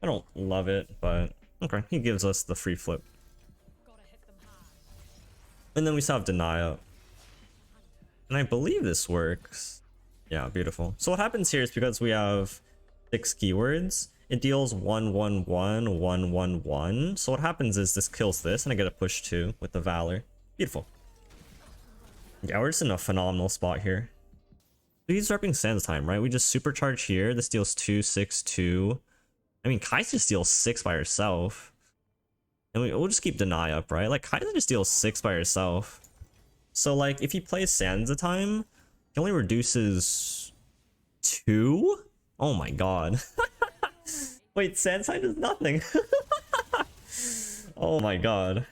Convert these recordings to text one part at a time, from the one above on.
I don't love it, but okay. He gives us the free flip. And then we still have Denia. And I believe this works. Yeah, beautiful. So what happens here is because we have 6 keywords, it deals 111, 111. So what happens is this kills this, and I get a push 2 with the Valor. Beautiful. Yeah, we're just in a phenomenal spot here. He's repping Sands time, right? We just supercharge here. This deals 2, 6, 2. I mean, KAISA just deals 6 by herself. And we'll just keep Deny up, right? Like, KAISA just deals 6 by herself. So, like, if he plays Sands a time, he only reduces 2? Oh my god. Wait, Sands time does nothing. Oh my god.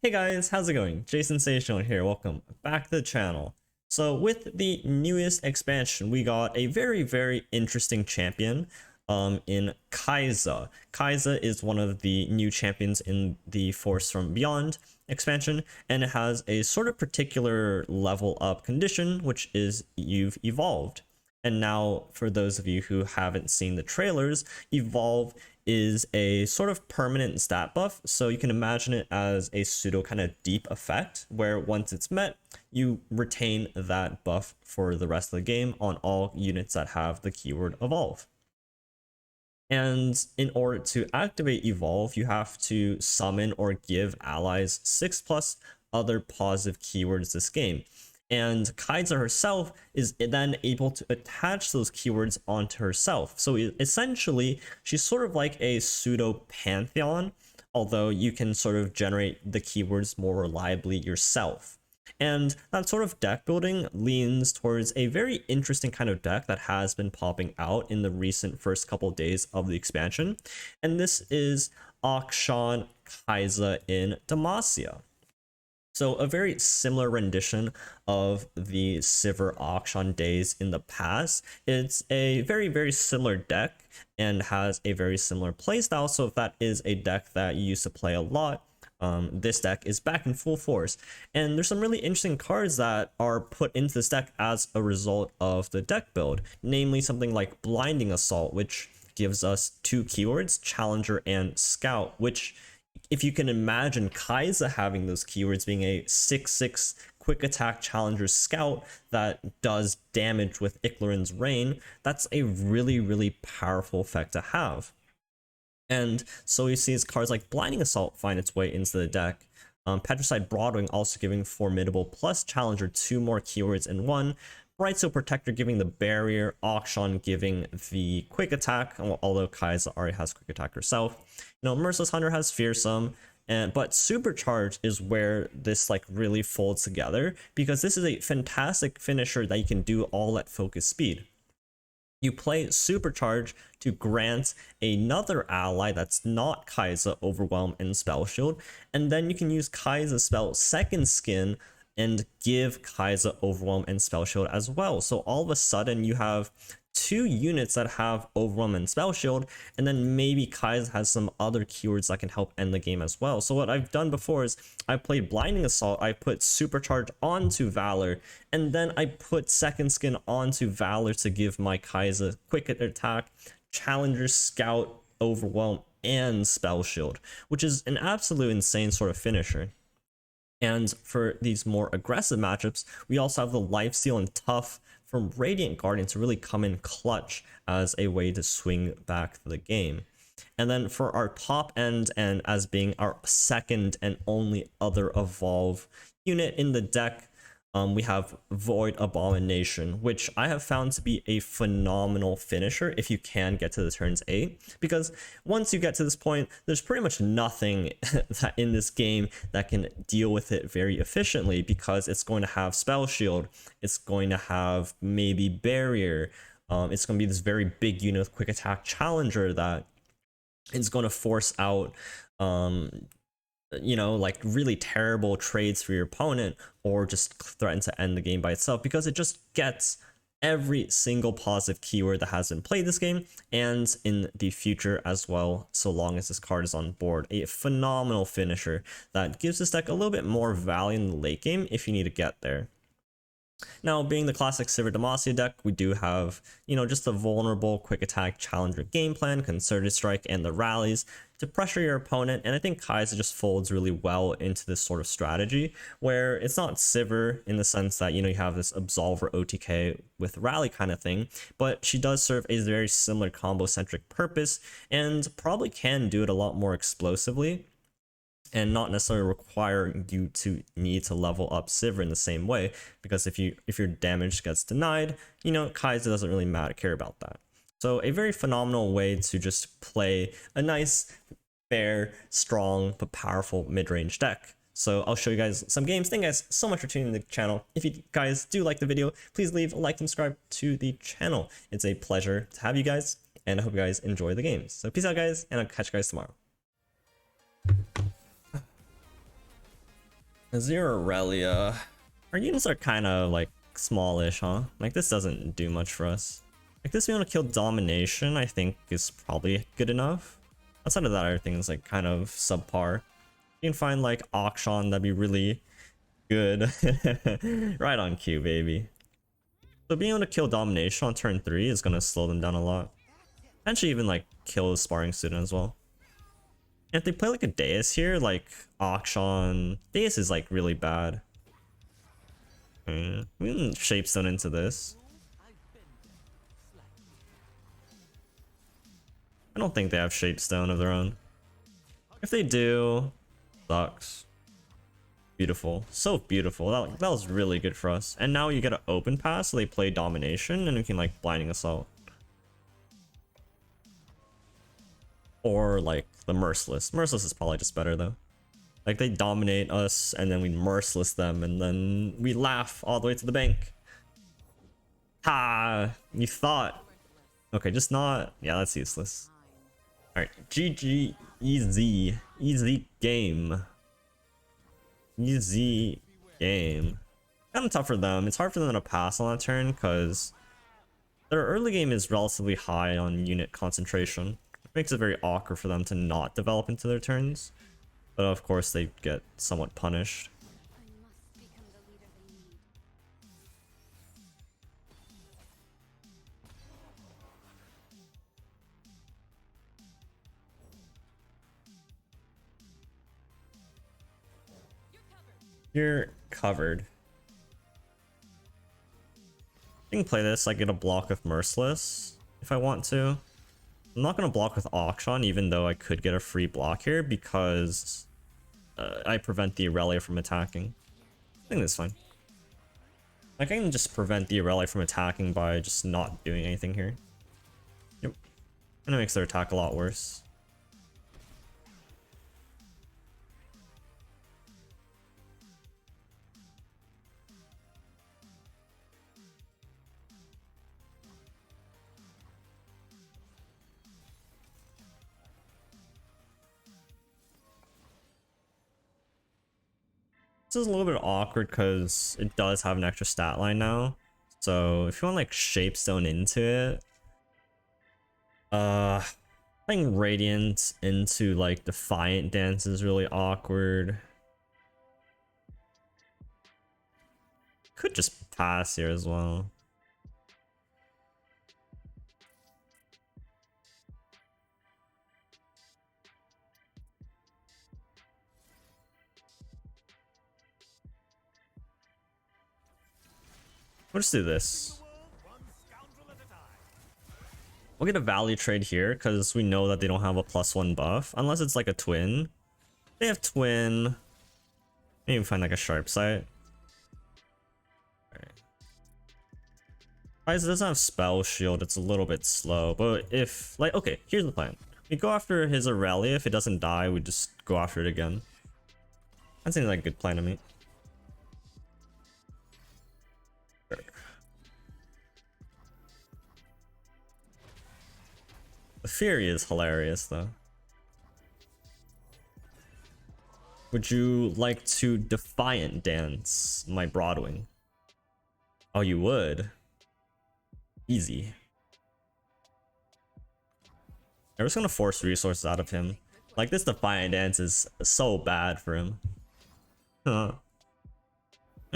Hey guys, how's it going? Jason Sensational here. Welcome back to the channel. So with the newest expansion, we got a very interesting champion in KAISA. KAISA is one of the new champions in the Force from Beyond expansion, and it has a sort of particular level up condition, which is you've evolved. And now, for those of you who haven't seen the trailers, Evolve is a sort of permanent stat buff. So you can imagine it as a pseudo kind of deep effect where once it's met, you retain that buff for the rest of the game on all units that have the keyword Evolve. And in order to activate Evolve, you have to summon or give allies 6+ other positive keywords this game. And KAISA herself is then able to attach those keywords onto herself. So essentially, she's sort of like a pseudo pantheon, although you can sort of generate the keywords more reliably yourself. And that sort of deck building leans towards a very interesting kind of deck that has been popping out in the recent first couple of days of the expansion. And this is Akshan KAISA in Demacia. So a very similar rendition of the Sivir Akshan days in the past. It's a very similar deck and has a very similar playstyle. So if that is a deck that you used to play a lot, this deck is back in full force. And there's some really interesting cards that are put into this deck as a result of the deck build, namely something like Blinding Assault, which gives us 2 keywords, Challenger and Scout, which if you can imagine KAISA having those keywords being a 6/6 quick attack Challenger Scout that does damage with Iclarin's Reign, that's a really powerful effect to have. And so you see cards like Blinding Assault find its way into the deck. Petricide Broadwing also giving Formidable plus Challenger 2 more keywords in one. Brightsteel Protector giving the barrier, Akshan giving the quick attack, although KAISA already has quick attack herself. You know, Merciless Hunter has fearsome, but Supercharge is where this like really folds together, because this is a fantastic finisher that you can do all at focus speed. You play Supercharge to grant another ally that's not KAISA Overwhelm and Spell Shield, and then you can use KAISA spell Second Skin and give KAISA Overwhelm and Spell Shield as well. So all of a sudden you have 2 units that have Overwhelm and Spell Shield, and then maybe KAISA has some other keywords that can help end the game as well. So what I've done before is I played Blinding Assault, I put Supercharge onto Valor, and then I put Second Skin onto Valor to give my KAISA quick attack, Challenger, Scout, Overwhelm, and Spell Shield, which is an absolute insane sort of finisher. And for these more aggressive matchups, we also have the Lifesteal and Tough from Radiant Guardian to really come in clutch as a way to swing back the game. And then for our top end, and as being our second and only other Evolve unit in the deck, we have Void Abomination, which I have found to be a phenomenal finisher if you can get to the turns 8, because once you get to this point, there's pretty much nothing that in this game that can deal with it very efficiently, because it's going to have Spell Shield, it's going to have maybe Barrier, it's going to be this very big unit with Quick Attack Challenger that is going to force out you know, like really terrible trades for your opponent, or just threaten to end the game by itself, because it just gets every single positive keyword that has been played this game and in the future as well, so long as this card is on board. A phenomenal finisher that gives this deck a little bit more value in the late game if you need to get there. Now, being the classic Sivir Demacia deck, we do have, just a vulnerable quick attack challenger game plan, concerted strike, and the rallies to pressure your opponent. And I think KAISA just folds really well into this sort of strategy where it's not Sivir in the sense that, you have this Absolver OTK with rally kind of thing, but she does serve a very similar combo centric purpose and probably can do it a lot more explosively, and not necessarily require you to need to level up Sivir in the same way, because if your damage gets denied, KAISA doesn't really care about that. So a very phenomenal way to just play a nice, fair, strong, but powerful mid-range deck. So I'll show you guys some games. Thank you guys so much for tuning in to the channel. If you guys do like the video, please leave a like and subscribe to the channel. It's a pleasure to have you guys, and I hope you guys enjoy the games. So peace out, guys, and I'll catch you guys tomorrow. Azir Irelia. Our units are kind of like smallish, huh? Like this doesn't do much for us. Like this, we want to kill domination, I think is probably good enough. Outside of that, everything is like kind of subpar. You can find like Akshan, that'd be really good. Right on cue, baby. So being able to kill domination on turn 3 is going to slow them down a lot. Potentially even like kill a sparring student as well. And if they play like a Deus here, like Akshan, Deus is like really bad. We can Shapestone into this. I don't think they have Shapestone of their own. If they do, sucks. Beautiful. So beautiful. That was really good for us. And now you get an open pass, so they play domination, and we can like blinding assault. Or like the merciless. Merciless is probably just better though. Like they dominate us and then we merciless them and then we laugh all the way to the bank. Ha! You thought. Okay, just not. Yeah, that's useless. Alright, GG. Easy. Easy game. Easy game. Kind of tough for them. It's hard for them to pass on that turn because their early game is relatively high on unit concentration. Makes it very awkward for them to not develop into their turns, but of course they get somewhat punished. You're covered. I can play this, I get a block of Merciless if I want to. I'm not going to block with Akshan, even though I could get a free block here because I prevent the Irelia from attacking. I think that's fine. I can just prevent the Irelia from attacking by just not doing anything here. Yep. And it makes their attack a lot worse. This is a little bit awkward because it does have an extra stat line now. So if you want like Shapestone into it, playing Radiant into like Defiant Dance is really awkward. Could just pass here as well. We'll just do this. We'll get a value trade here because we know that they don't have a +1 buff. Unless it's like a twin. They have twin. Maybe find like a sharp sight. Alright. KAISA doesn't have spell shield, it's a little bit slow. But if like okay, here's the plan. We go after his Irelia. If it doesn't die, we just go after it again. That seems like a good plan to me. The Fury is hilarious though. Would you like to Defiant Dance my Broadwing? Oh, you would? Easy. I'm just gonna force resources out of him. Like this Defiant Dance is so bad for him. Huh.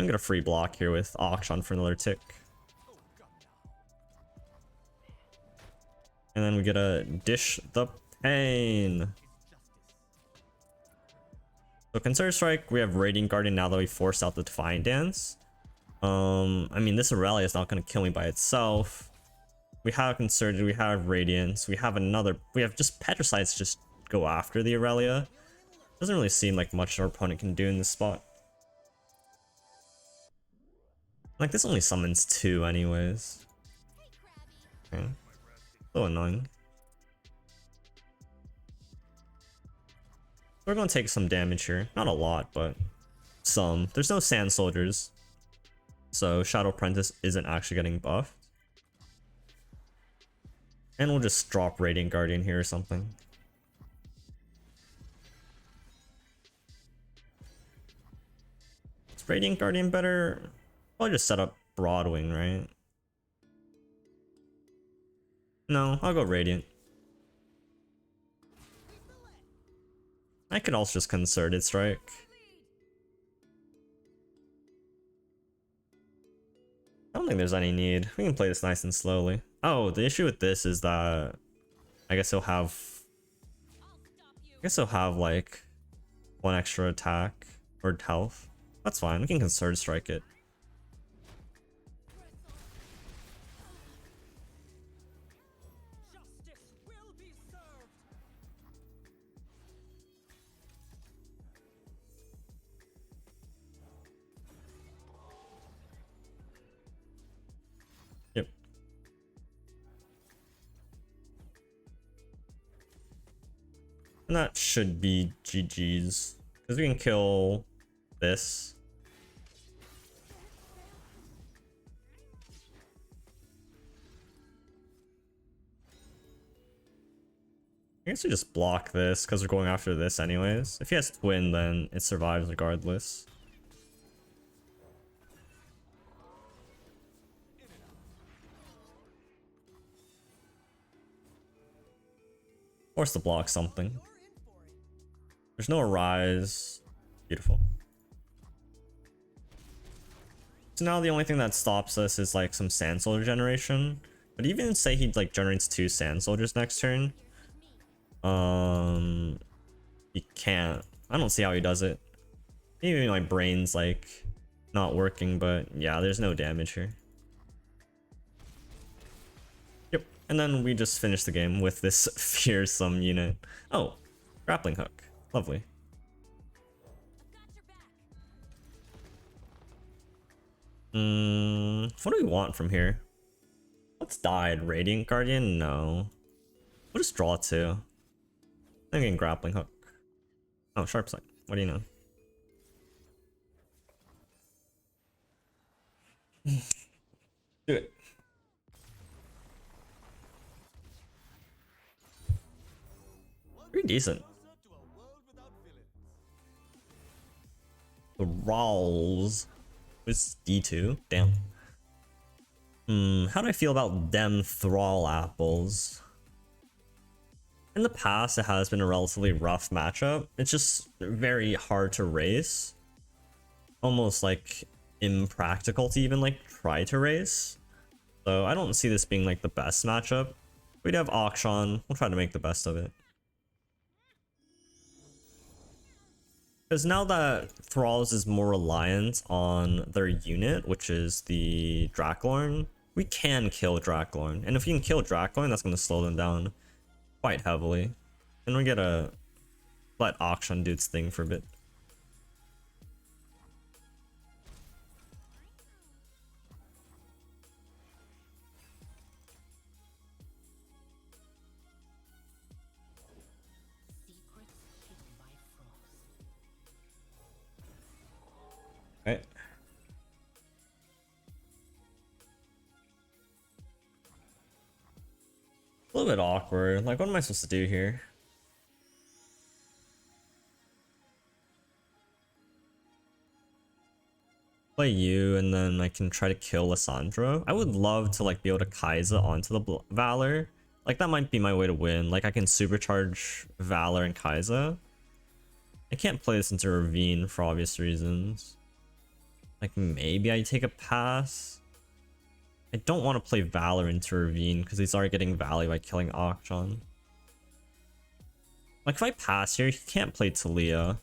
I'm gonna get a free block here with Akshan for another tick. And then we get a dish the pain. So Concerted Strike, we have Radiant Guardian now that we forced out the Defiant Dance. I mean, this Irelia is not gonna kill me by itself. We have Concerted, we have Radiance, we have just Petricides just go after the Irelia. Doesn't really seem like much our opponent can do in this spot. Like, this only summons 2 anyways. Okay. So annoying. We're gonna take some damage here. Not a lot, but some. There's no Sand Soldiers, so Shadow Apprentice isn't actually getting buffed. And we'll just drop Radiant Guardian here or something. Is Radiant Guardian better? Probably just set up Broadwing, right? No, I'll go Radiant. I could also just Concerted Strike. I don't think there's any need. We can play this nice and slowly. Oh, the issue with this is that I guess he'll have like 1 extra attack or health. That's fine. We can Concerted Strike it. Yep. And that should be GG's. Because we can kill this. I guess we just block this because we're going after this anyways. If he has Twin, then it survives regardless. Force to block something. There's no Arise. Beautiful. So now the only thing that stops us is like some Sand Soldier generation. But even say he like generates 2 Sand Soldiers next turn. He can't. I don't see how he does it. Maybe my brain's like not working, but yeah, there's no damage here. Yep, and then we just finish the game with this fearsome unit. Oh, grappling hook. Lovely. What do we want from here? What's died? Radiant Guardian? No. We'll just draw 2. I'm getting grappling hook. Oh, sharp sight. What do you know? Do it. Pretty decent. Thralls. What's D2? Damn. How do I feel about them Thrall apples? In the past, it has been a relatively rough matchup. It's just very hard to race. Almost like impractical to even like try to race. So I don't see this being like the best matchup. We'd have Akshan. We'll try to make the best of it. Because now that Thralls is more reliant on their unit, which is the Draklorn, we can kill Draklorn. And if we can kill Draklorn, that's going to slow them down quite heavily. And we get to let Akshan do its thing for a bit. Right. A little bit awkward. Like, what am I supposed to do here? Play you, and then I can try to kill Lissandra. I would love to like be able to KAISA onto the Valor. Like, that might be my way to win. Like, I can supercharge Valor and KAISA. I can't play this into Ravine for obvious reasons. Like maybe I take a pass. I don't want to play Valor into Ravine because he's already getting value by killing Akshan. Like if I pass here, he can't play Talia.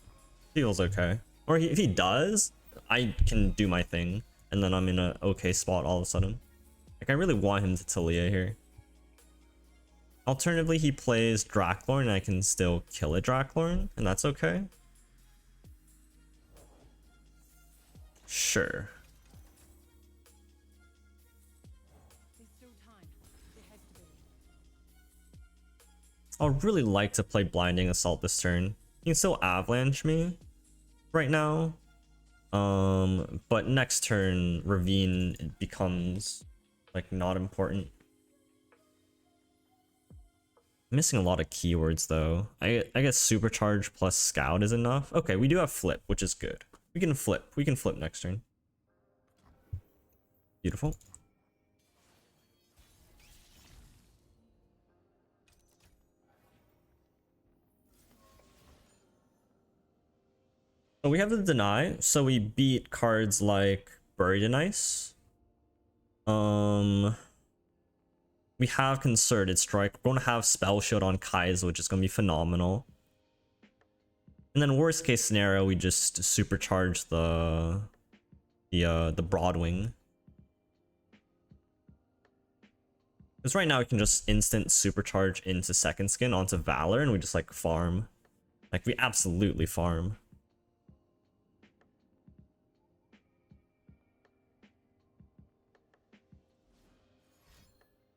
Feels okay. Or if he does, I can do my thing. And then I'm in an okay spot all of a sudden. Like I really want him to Talia here. Alternatively, he plays Draklorn and I can still kill a Draklorn. And that's okay. Sure. I would really like to play Blinding Assault this turn. You can still Avalanche me right now. But next turn, Ravine becomes like not important. I'm missing a lot of keywords though. I guess Supercharge plus Scout is enough. Okay, we do have Flip, which is good. We can flip. We can flip next turn. Beautiful. So we have the deny, so we beat cards like Buried in Ice. We have Concerted Strike. We're going to have Spell Shield on KAISA, which is going to be phenomenal. And then worst case scenario, we just supercharge the Broadwing. Because right now we can just instant supercharge into second skin onto Valor and we just like farm. Like we absolutely farm.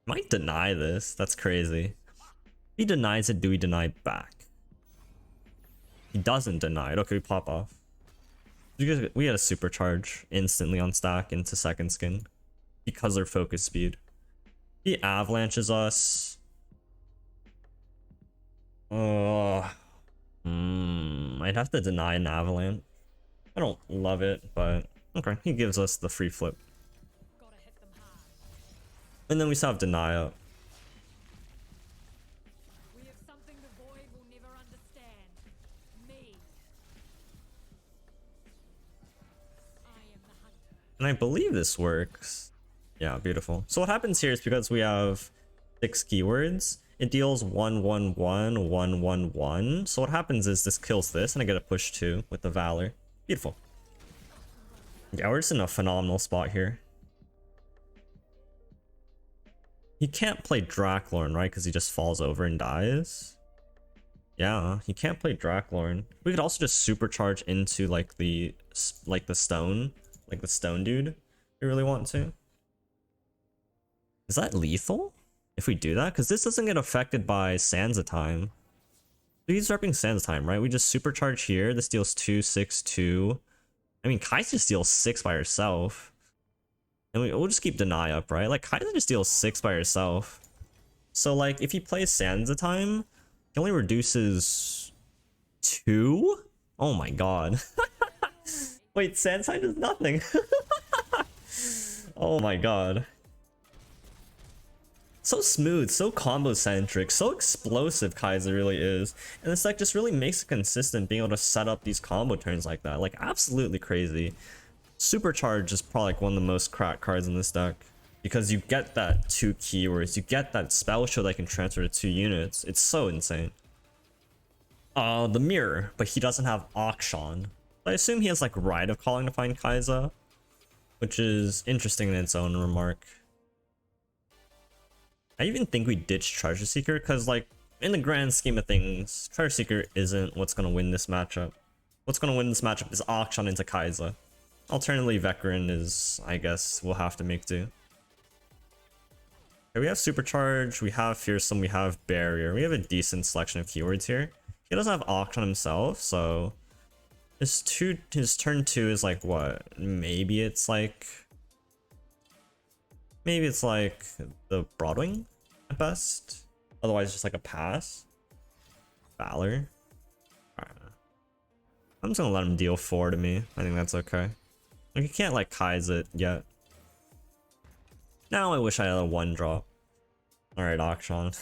Might deny this. That's crazy. If he denies it, do we deny back? He doesn't deny it. Okay, we pop off. We got a supercharge instantly on stack into second skin because their focus speed. He avalanches us. I'd have to deny an avalanche. I don't love it, but okay. He gives us the free flip. And then we still have deny up. We have something the void will never understand. Me. I am the hunter. And I believe this works. Yeah, beautiful. So what happens here is because we have 6 keywords, it deals 1/1/1, 1/1/1. So what happens is this kills this and I get a push 2 with the Valor. Beautiful. Yeah, we're just in a phenomenal spot here. He can't play Draklorn, right? Because he just falls over and dies. Yeah, he can't play Draklorn. We could also just supercharge into like the stone dude. If we really want to. Is that lethal? If we do that, because this doesn't get affected by Sansa time. He's repping Sansa time, right? We just supercharge here. This deals 2, 6, 2. I mean, KAISA just deals 6 by herself. And we'll just keep deny up, right? Like, KAISA just deals 6 by herself. So, like, if he plays Sansa time, he only reduces 2? Oh my god. Wait, Sansa time does nothing. Oh my god. So smooth, so combo-centric, so explosive KAISA really is. And this deck just really makes it consistent being able to set up these combo turns like that. Like, absolutely crazy. Supercharge is probably like one of the most cracked cards in this deck because you get that 2 keywords, you get that spell shield that can transfer to 2 units. It's so insane. The mirror, but he doesn't have Akshan. I assume he has like Rite of Calling to find KAISA, which is interesting in its own remark. I even think we ditched Treasure Seeker because like in the grand scheme of things, Treasure Seeker isn't what's gonna win this matchup. What's gonna win this matchup is Akshan into KAISA. Alternatively, Vecrin is, I guess, we'll have to make do. Okay, we have Supercharge, we have Fearsome, we have Barrier. We have a decent selection of keywords here. He doesn't have Akshan himself, so his turn 2 is like what? Maybe it's like the Broadwing at best. Otherwise, just like a pass. Valor. I'm just gonna let him deal 4 to me. I think that's okay. Like, you can't like KAISA it yet. Now I wish I had a 1-drop. Alright, Akshan.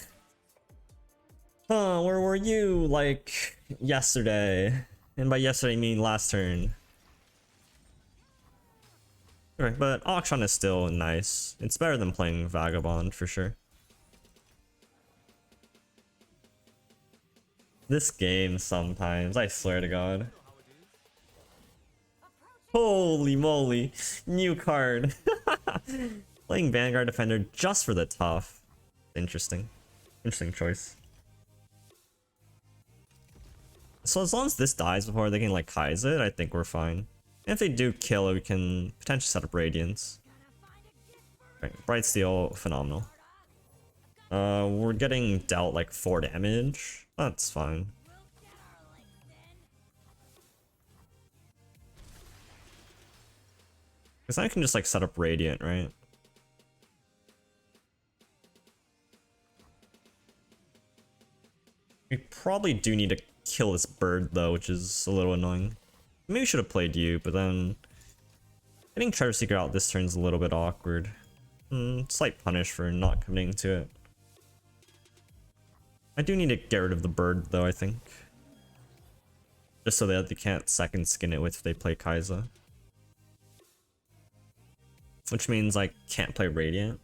Huh, where were you like yesterday? And by yesterday I mean last turn. Okay, but Akshan is still nice. It's better than playing Vagabond for sure. This game sometimes, I swear to God. Holy moly, new card. Playing Vanguard Defender just for the tough. Interesting. Interesting choice. So as long as this dies before they can like KAISA it, I think we're fine. And if they do kill it, we can potentially set up Radiance. Right, Bright Steel, phenomenal. We're getting dealt like 4 damage. That's fine. Because I can just like set up Radiant, right? We probably do need to kill this bird though, which is a little annoying. Maybe we should have played you, but then getting Treasure Seeker out this turn's a little bit awkward. Slight punish for not committing to it. I do need to get rid of the bird though, I think. Just so that they can't second skin it if they play KAISA. Which means I can't play Radiant.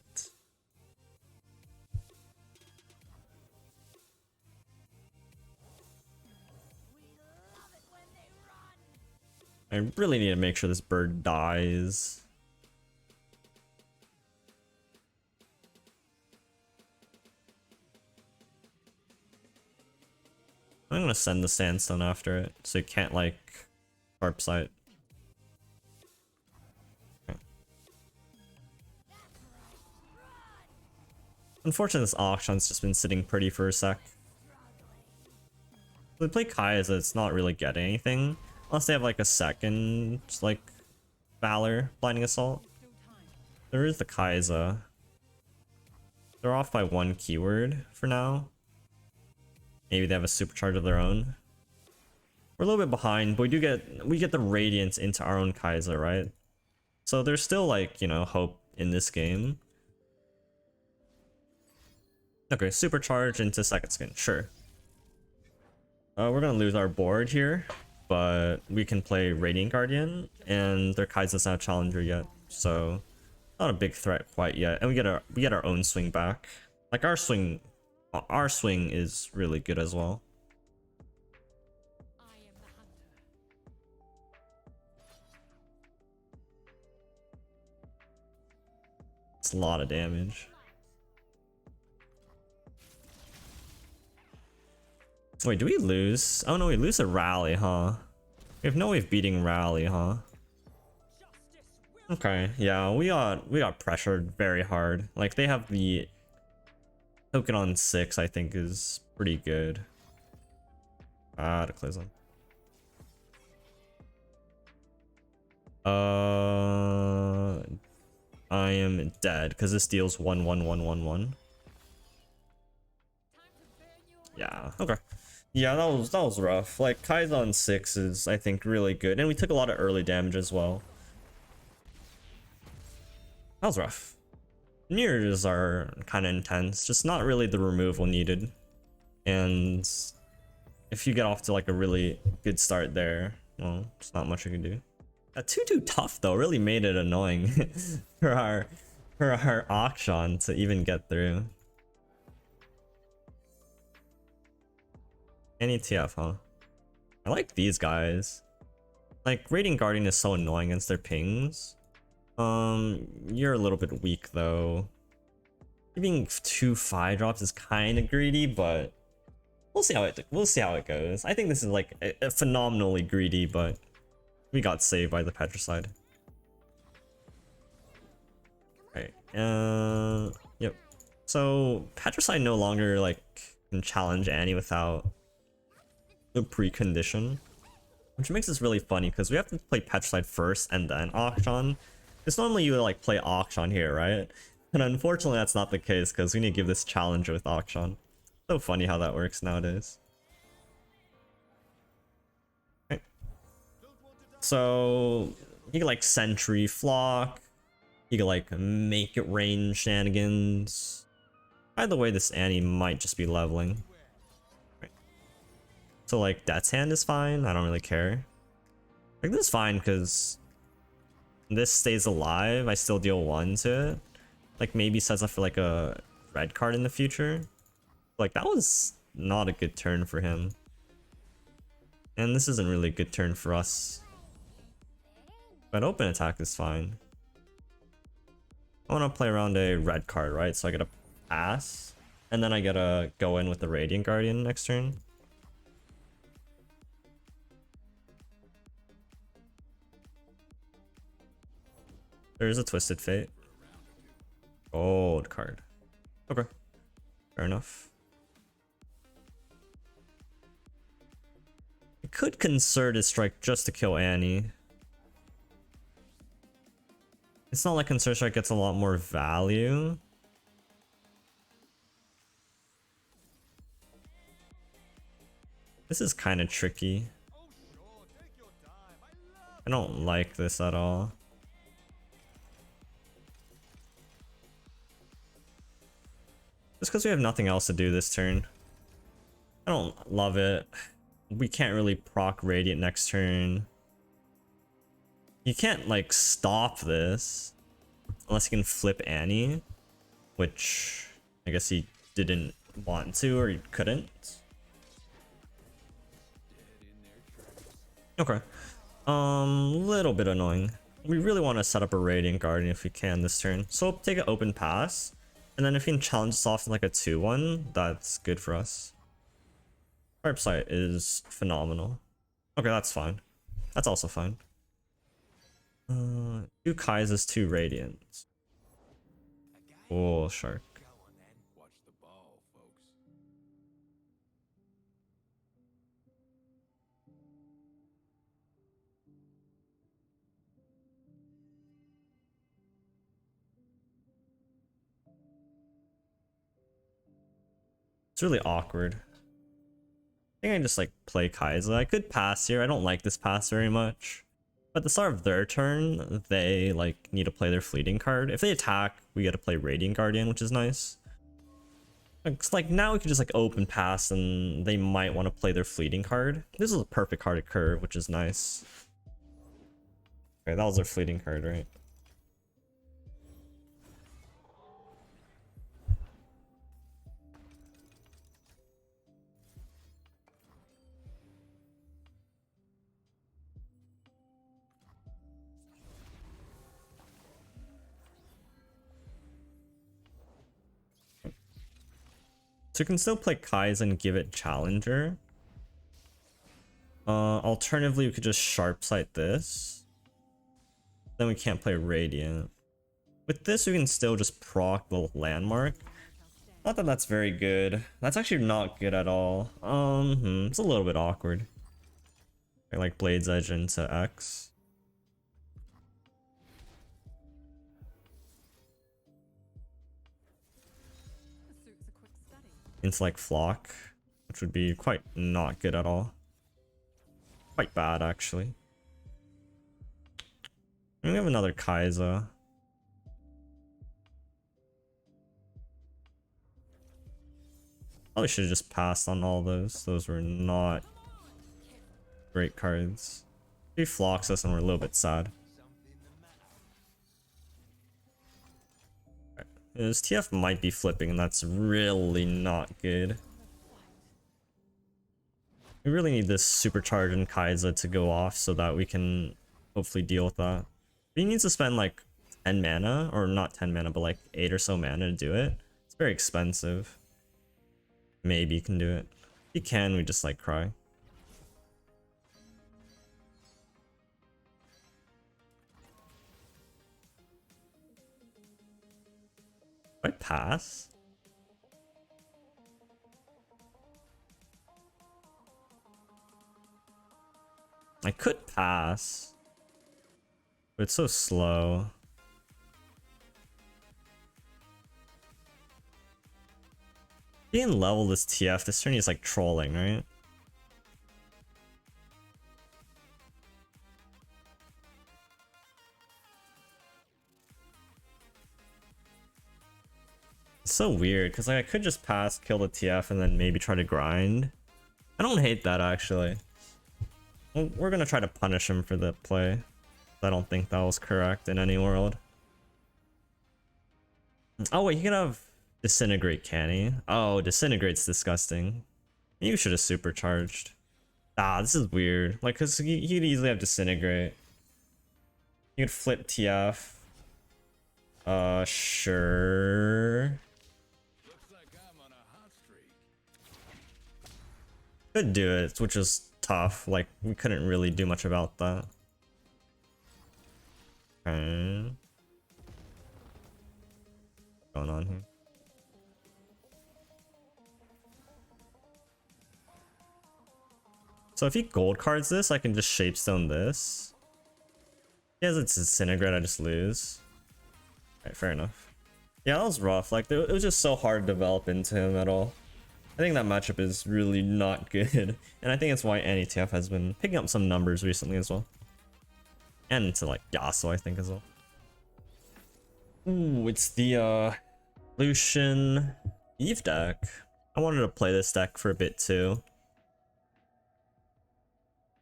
I really need to make sure this bird dies. I'm gonna send the sandstone after it, so it can't like sharp sight. Okay. Unfortunately, this Akshan's just been sitting pretty for a sec. If we play KAISA, it's not really getting anything. Unless they have like a second, like, Valor Blinding Assault. There is the KAISA. They're off by 1 keyword for now. Maybe they have a supercharge of their own. We're a little bit behind, but we get the Radiance into our own KAISA, right? So there's still like, you know, hope in this game. Okay, supercharge into second skin, sure. We're gonna lose our board here, but we can play Radiant Guardian, and their Kaisa's not a challenger yet, so not a big threat quite yet. And we get our own swing back. Like our swing is really good as well. I am the hunter. It's a lot of damage. Wait, do we lose? Oh no, we lose a rally, huh? We have no way of beating rally, huh? Okay, yeah, we got pressured very hard. Like they have the token on 6, I think is pretty good. Cataclysm. I am dead because this deals 1/1/1/1/1. Yeah, okay. Yeah, that was rough. Like KAISA on 6 is I think really good, and we took a lot of early damage as well. That was rough. Mirrors are kind of intense, just not really the removal needed. And if you get off to like a really good start there, well, there's not much you can do. A 2/2 tough though really made it annoying for our Akshan to even get through. Any TF, huh? I like these guys. Like Radiant Guardian is so annoying against their pings. You're a little bit weak though. Giving 2 5-drops is kind of greedy, but we'll see how it goes. I think this is like a phenomenally greedy, but we got saved by the Petricide. Right. Yep. So Petricide no longer like can challenge Annie without the precondition, which makes this really funny because we have to play Petricide first and then Akshan. It's normally you would like play Akshan here, right? And unfortunately that's not the case because we need to give this challenge with Akshan. So funny how that works nowadays. Okay. So you can like Sentry Flock, you can like make it rain shenanigans. Either way, this Annie might just be leveling. So like Death's Hand is fine, I don't really care. Like this is fine because this stays alive, I still deal 1 to it. Like maybe sets up for like a red card in the future. Like that was not a good turn for him. And this isn't really a good turn for us. But open attack is fine. I want to play around a red card, right? So I get a pass. And then I gotta go in with the Radiant Guardian next turn. There's a Twisted Fate. Gold card. Okay. Fair enough. I could Concerted Strike just to kill Annie. It's not like Concerted Strike gets a lot more value. This is kind of tricky. I don't like this at all. Just because we have nothing else to do this turn. I don't love it. We can't really proc Radiant next turn. You can't like stop this unless you can flip Annie, which I guess he didn't want to or he couldn't. Okay. Little bit annoying. We really want to set up a Radiant Guardian if we can this turn. So we'll take an open pass. And then if he can challenge us off in like a 2-1, that's good for us. Sharp Sight is phenomenal. Okay, that's fine. That's also fine. 2 KAISAs, 2 Radiants. Oh, Shark. It's really awkward. I think I just like play KAISA. I could pass here. I don't like this pass very much. But at the start of their turn, they like need to play their fleeting card. If they attack, we get to play Radiant Guardian, which is nice. It's like now we can just like open pass and they might want to play their fleeting card. This is a perfect card to curve, which is nice. Okay, that was their fleeting card, right? So you can still play KAISA and give it Challenger. Alternatively, we could just Sharp Sight this. Then we can't play Radiant. With this, we can still just proc the Landmark. Not that that's very good. That's actually not good at all. It's a little bit awkward. I like Blade's Edge into X. Into like Flock, which would be quite not good at all. Quite bad, actually. And we have another KAISA. Probably should have just passed on all those. Those were not great cards. He flocks us and we're a little bit sad. His TF might be flipping and that's really not good. We really need this supercharge in KAISA to go off so that we can hopefully deal with that. He needs to spend like 10 mana, or not 10 mana, but like 8 or so mana to do it. It's very expensive. Maybe he can do it. If he can, we just like cry. I pass? I could pass, but it's so slow. Being level this TF, this turn is like trolling, right? It's so weird, because like, I could just pass, kill the TF, and then maybe try to grind. I don't hate that, actually. We're gonna try to punish him for the play. I don't think that was correct in any world. Oh wait, he can have disintegrate, can he? Oh, disintegrate's disgusting. You should have supercharged. Ah, this is weird. Like, cause he could easily have disintegrate. You could flip TF. Sure. Could do it, which is tough. Like, we couldn't really do much about that. Okay. What's going on here? So if he gold cards this, I can just shapestone this. He has its disintegrate, I just lose. Alright, fair enough. Yeah, that was rough. Like, it was just so hard to develop into him at all. I think that matchup is really not good. And I think it's why NETF has been picking up some numbers recently as well. And into like Yasuo, I think, as well. Ooh, it's the Lucian Eve deck. I wanted to play this deck for a bit too.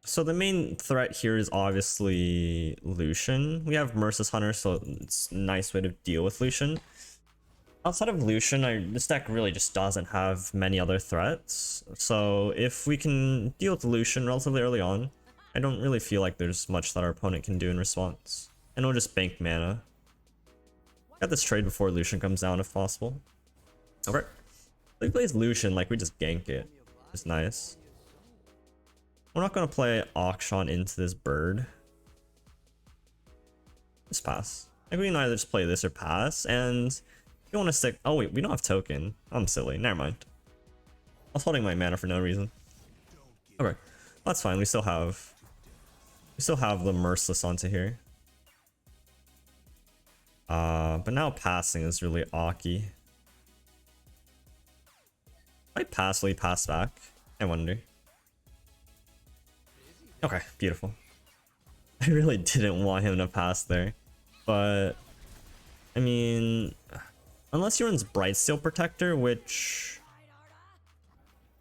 So the main threat here is obviously Lucian. We have Merciless Hunter, so it's a nice way to deal with Lucian. Outside of Lucian, this deck really just doesn't have many other threats. So if we can deal with Lucian relatively early on, I don't really feel like there's much that our opponent can do in response. And we'll just bank mana. Got this trade before Lucian comes down if possible. Okay. If he plays Lucian, like, we just gank it. It's nice. We're not going to play Akshan into this bird. Just pass. Like, we can either just play this or pass, and if you want to stick... Oh wait, we don't have token. I'm silly. Never mind. I was holding my mana for no reason. Okay. That's fine. We still have the Merciless onto here. But now passing is really awky. Might pass, will he pass back? I wonder. Okay, beautiful. I really didn't want him to pass there. But, I mean, unless he runs Brightsteel Protector, which,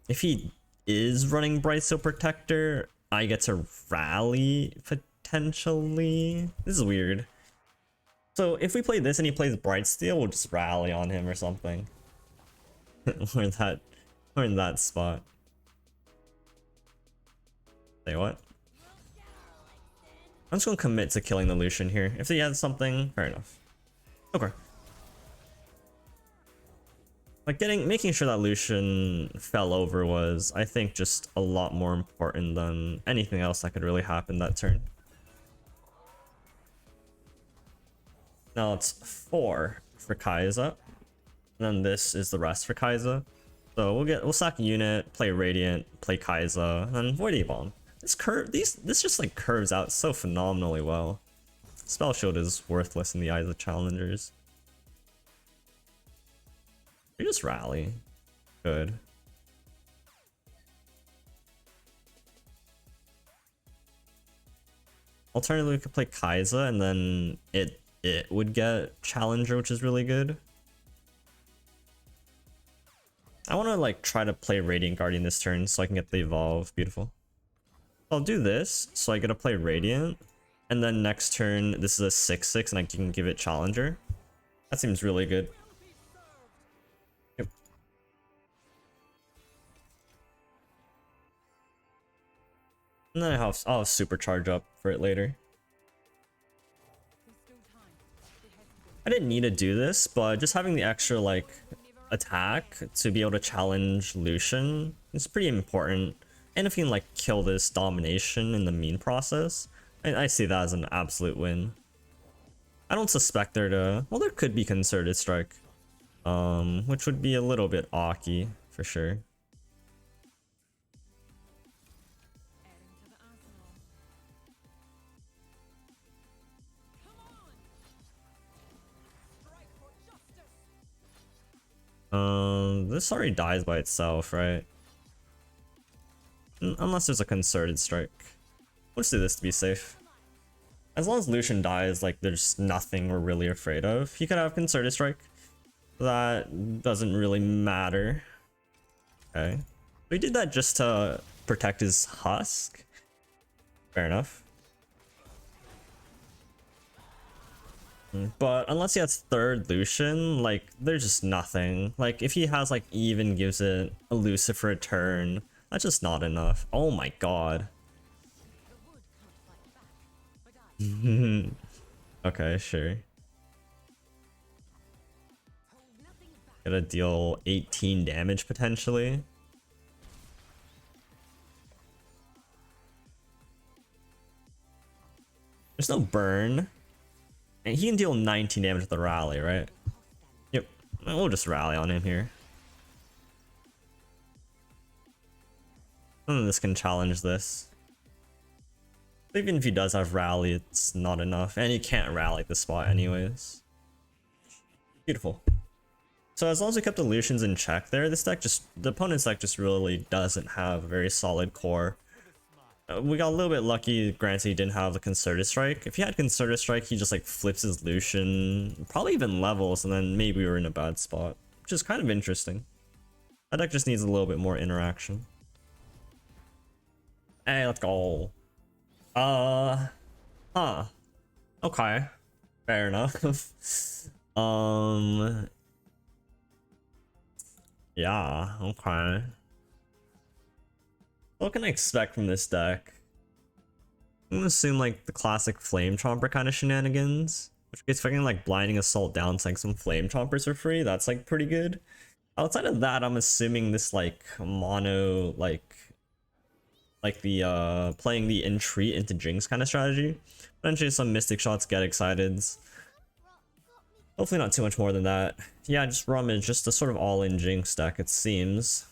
if he is running Brightsteel Protector, I get to rally, potentially. This is weird. So if we play this and he plays Brightsteel, we'll just rally on him or something. We're in that spot. Say what? I'm just gonna commit to killing the Lucian here. If he has something, fair enough. Okay. Like making sure that Lucian fell over was, I think, just a lot more important than anything else that could really happen that turn. Now it's 4 for KAISA. And then this is the rest for KAISA. So we'll sack a unit, play Radiant, play KAISA, and then Void Bomb. This just like curves out so phenomenally well. Spell Shield is worthless in the eyes of challengers. We just rally. Good. Alternatively, we could play KAISA and then it would get Challenger, which is really good. I want to like try to play Radiant Guardian this turn so I can get the evolve. Beautiful. I'll do this so I get to play Radiant, and then next turn this is a 6/6 and I can give it Challenger. That seems really good. Yep. And then I'll have supercharge up for it later. I didn't need to do this, but just having the extra like attack to be able to challenge Lucian is pretty important. And if you can like kill this domination in the mean process, I see that as an absolute win. I don't suspect there to... Well, there could be Concerted Strike. Which would be a little bit awky, for sure. This already dies by itself, right? Unless there's a Concerted Strike. Let's do this to be safe. As long as Lucian dies, like, there's nothing we're really afraid of. He could have Concerted Strike. That doesn't really matter. Okay. We did that just to protect his husk. Fair enough. But unless he has third Lucian, like there's just nothing. Like if he has like even gives it elusive for a turn, that's just not enough. Oh my god. Okay, sure. Gotta deal 18 damage potentially. There's no burn. And he can deal 19 damage with the rally, right? Yep. We'll just rally on him here. And this can challenge this. Even if he does have rally, it's not enough. And he can't rally at this spot anyways. Beautiful. So as long as we kept the Lucians in check there, this deck just, the opponent's deck just really doesn't have a very solid core. We got a little bit lucky, granted he didn't have the Concerted Strike. If he had Concerted Strike, he just like flips his Lucian, probably even levels, and then maybe we were in a bad spot. Which is kind of interesting. That deck just needs a little bit more interaction. Hey, let's go. Huh. Okay. Fair enough. Yeah, okay. What can I expect from this deck? I'm gonna assume like the classic Flame Chomper kind of shenanigans. Which gets fucking like Blinding Assault down to like some Flame Chompers for free. That's like pretty good. Outside of that, I'm assuming this like mono like the playing the Entreat into Jinx kind of strategy. Eventually some Mystic Shots, get excited. Hopefully not too much more than that. Yeah, just Rummage, just a sort of all-in Jinx deck, it seems.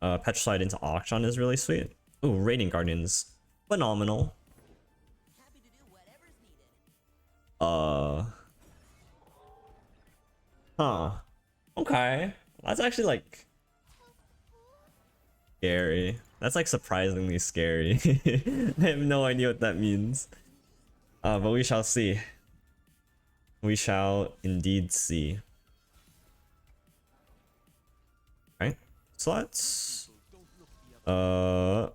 Petricide into Akshan is really sweet. Ooh, Radiant Guardians. Phenomenal. Huh. Okay. That's actually like scary. That's like surprisingly scary. I have no idea what that means. But we shall see. We shall indeed see. Right. So that's 5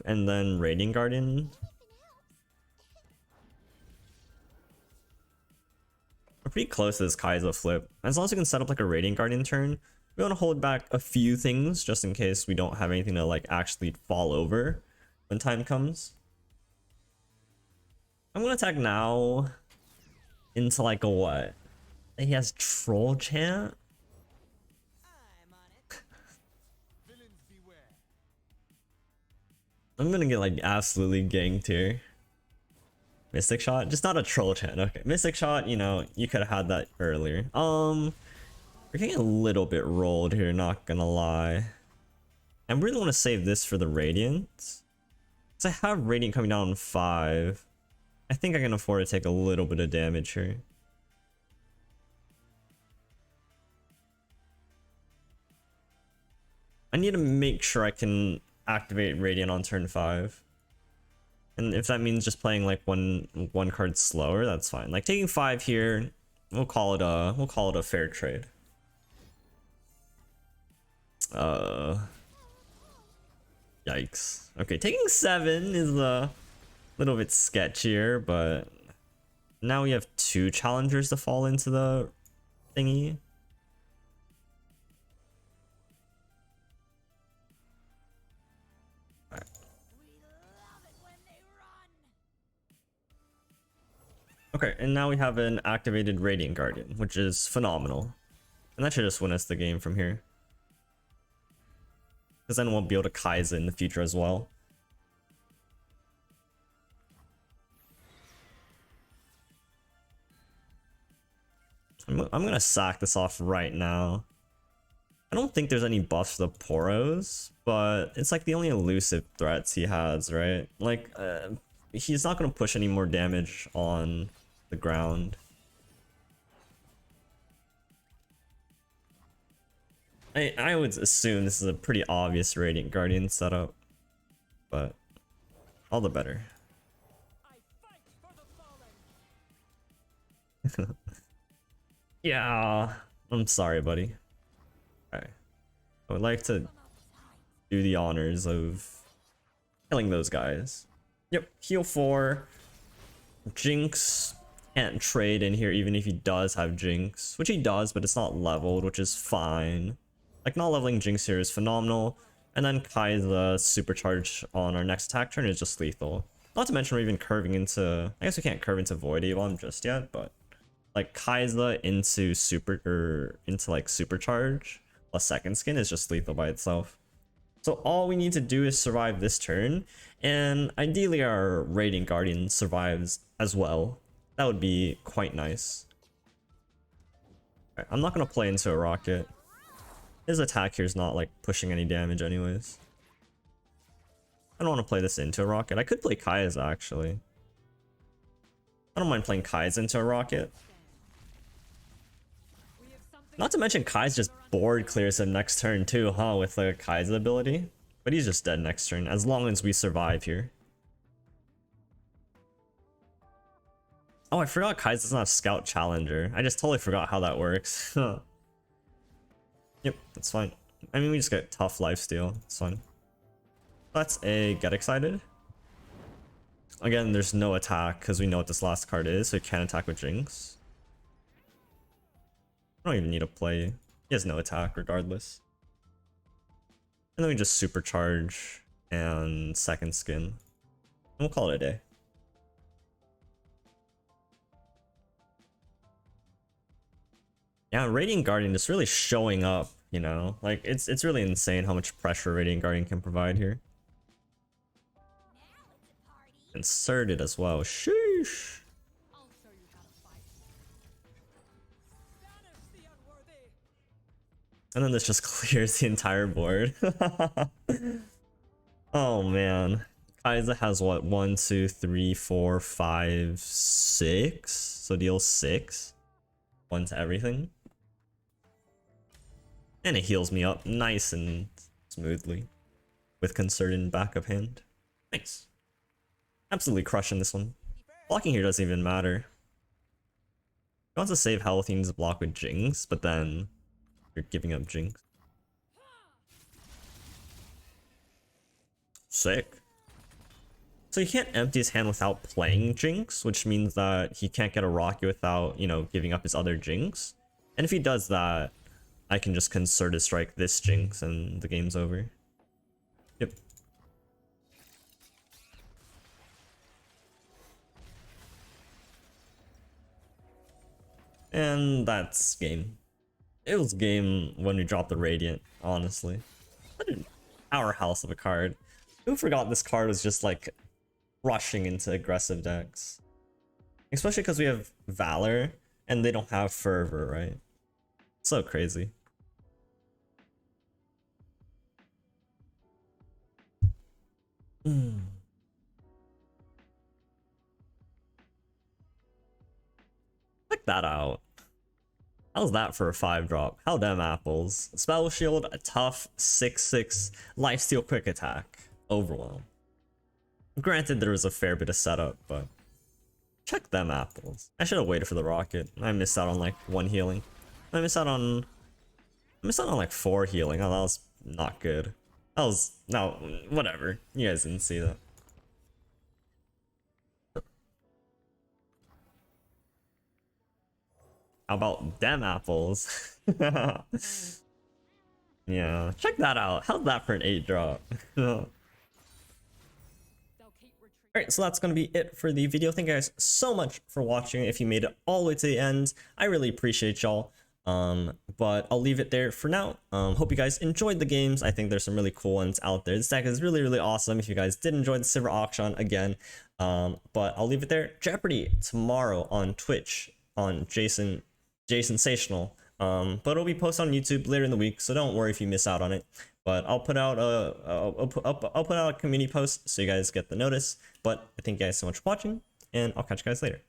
and then Radiant Guardian. We're pretty close to this KAISA flip. As long as we can set up like a Radiant Guardian turn, we want to hold back a few things just in case we don't have anything to like actually fall over when time comes. I'm gonna attack now into like a what? He has Troll Chant? I'm gonna get like absolutely ganked here. Mystic Shot? Just not a Troll Chant. Okay, Mystic Shot, you know, you could have had that earlier. We're getting a little bit rolled here, not gonna lie. I really want to save this for the Radiant. Because I have Radiant coming down on 5. I think I can afford to take a little bit of damage here. I need to make sure I can activate Radiant on turn 5. And if that means just playing like one card slower, that's fine. Like taking 5 here, we'll call it a fair trade. Yikes. Okay, taking 7 is a little bit sketchier, but now we have 2 challengers to fall into the thingy. Okay, and now we have an activated Radiant Guardian, which is phenomenal. And that should just win us the game from here. Because then we'll be able to KAISA in the future as well. I'm gonna sack this off right now. I don't think there's any buffs to the Poros, but it's like the only elusive threats he has, right? Like, he's not gonna push any more damage on the ground. I would assume this is a pretty obvious Radiant Guardian setup, but all the better. Yeah, I'm sorry, buddy. Okay. I would like to do the honors of killing those guys. Yep, heal 4. Jinx can't trade in here even if he does have Jinx, which he does, but it's not leveled, which is fine. Like, not leveling Jinx here is phenomenal. And then KAISA supercharge on our next attack turn is just lethal. Not to mention we're even curving into... I guess we can't curve into Void Elon just yet, but... like, KAISA into like supercharge plus second skin is just lethal by itself. So all we need to do is survive this turn, and ideally our Radiant Guardian survives as well. That would be quite nice. Right, I'm not gonna play into a rocket. His attack here is not like pushing any damage anyways. I don't want to play this into a rocket. I could play KAISA actually. I don't mind playing KAISA into a rocket. Not to mention Kai's just board clears him next turn too, huh, with the KAISA ability. But he's just dead next turn, as long as we survive here. Oh, I forgot KAISA doesn't have Scout Challenger. I just totally forgot how that works. Yep, that's fine. I mean, we just get tough lifesteal. It's fine. That's a Get Excited. Again, there's no attack because we know what this last card is, so he can't attack with Jinx. I don't even need to play. He has no attack regardless. And then we just supercharge and second skin. And we'll call it a day. Yeah, Radiant Guardian just really showing up, you know? Like, it's really insane how much pressure Radiant Guardian can provide here. Inserted as well. Sheesh. And then this just clears the entire board. Oh man. KAISA has what? 1, 2, 3, 4, 5, 6. So deals 6. 1 to everything. And it heals me up nice and smoothly. With Concerted backup hand. Nice. Absolutely crushing this one. Blocking here doesn't even matter. He wants to save health, he needs to block with Jinx, but then you're giving up Jinx. Sick. So he can't empty his hand without playing Jinx, which means that he can't get a rocket without, you know, giving up his other Jinx. And if he does that, I can just Concerted Strike this Jinx and the game's over. Yep. And that's game. It was game when we dropped the Radiant, honestly. What an powerhouse of a card. Who forgot this card was just like rushing into aggressive decks? Especially because we have Valor and they don't have Fervor, right? So crazy. Check that out. How's that for a 5-drop? How them apples? Spell Shield, a tough 6/6 lifesteal quick attack. Overwhelm. Granted, there was a fair bit of setup, but check them apples. I should have waited for the rocket. I missed out on like 1 healing. I missed out on like 4 healing. Oh, that was not good. That was no, whatever. You guys didn't see that. How about them apples? Yeah, check that out. How's that for an 8-drop? Alright, so that's going to be it for the video. Thank you guys so much for watching. If you made it all the way to the end, I really appreciate y'all. But I'll leave it there for now. Hope you guys enjoyed the games. I think there's some really cool ones out there. This deck is really, really awesome. If you guys did enjoy the Silver Akshan again, but I'll leave it there. Jeopardy tomorrow on Twitch on Jason Sensational. But it'll be posted on YouTube later in the week, so don't worry if you miss out on it. But I'll put out I'll put out a community post so you guys get the notice. But I thank you guys so much for watching, and I'll catch you guys later.